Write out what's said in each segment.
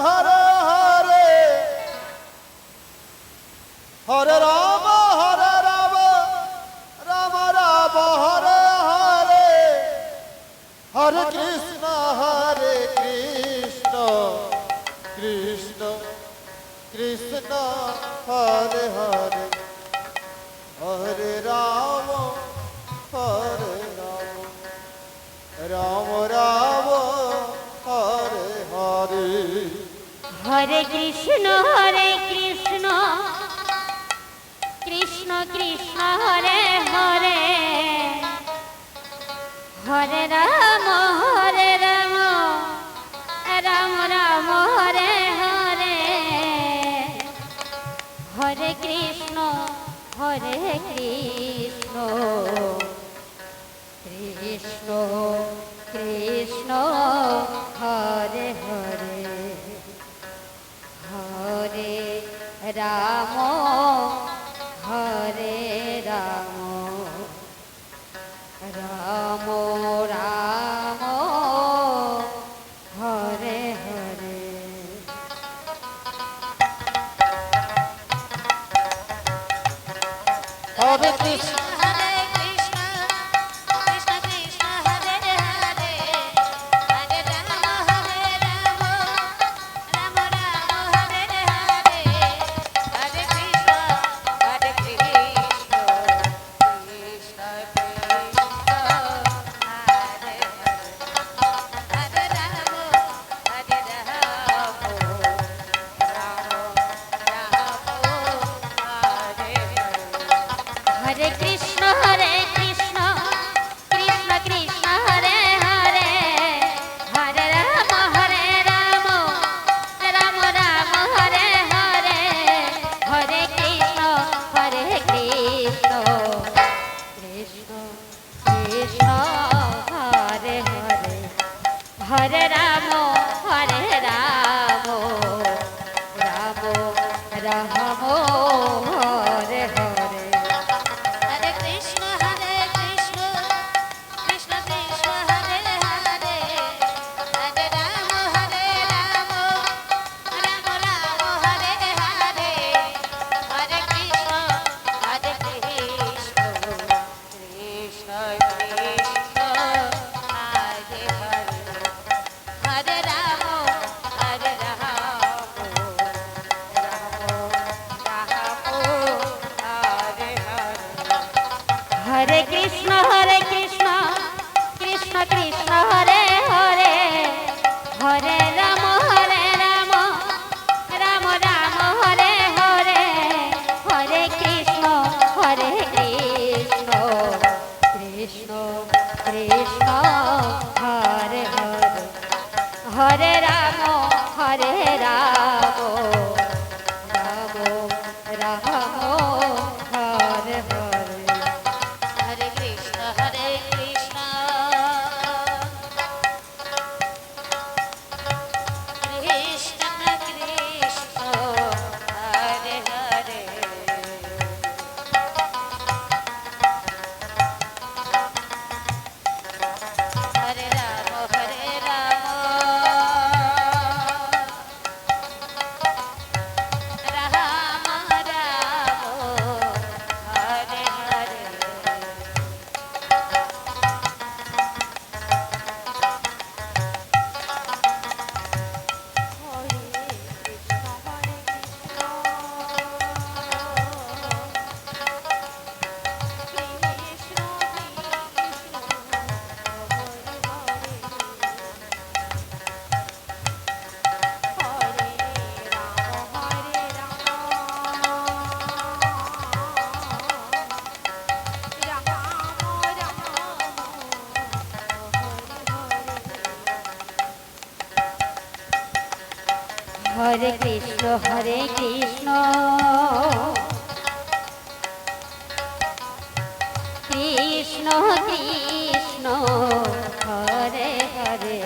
Hare Hare Hare Ram Ram Ram Hare Hare Hare Krishna Krishna Krishna Hare Hare Hare Ram Ram Ram Hare Hare Hare Krishna Krishna Krishna Hare Hare Hare Ram Ram Ram Hare Hare Hare Krishna Krishna Krishna Hare Hare Hare Ram Ram Ram Hare Hare Hare Krishna Hare Krishna Krishna Krishna Hare Hare Hare Ram Ram Ram Hare Hare Hare Krishna Krishna Krishna Hare Hare Hare Ram Ram Ram Hare Hare Hare Krishna Krishna Hare Hare Hare Rama Rama Hare Hare Hare Krishna Krishna Krishna Hare Hare Hare Rama Hare Krishna Krishna Krishna Hare Hare Hare Ram Ram Ram Hare Hare Hare Krishna Krishna Krishna Hare Hare Hare Ram Ram Ram Hare Hare Hare Krishna Krishna Krishna Hare Hare Hare Rama Rama Hare Hare Hare Krishna Krishna Krishna Hare Hare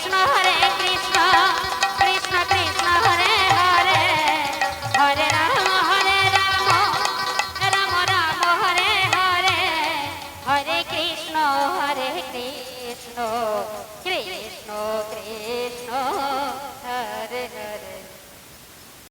Krishna Hare Krishna Krishna Krishna Hare Hare Hare Ram Ram Ram Hare Hare Hare Krishna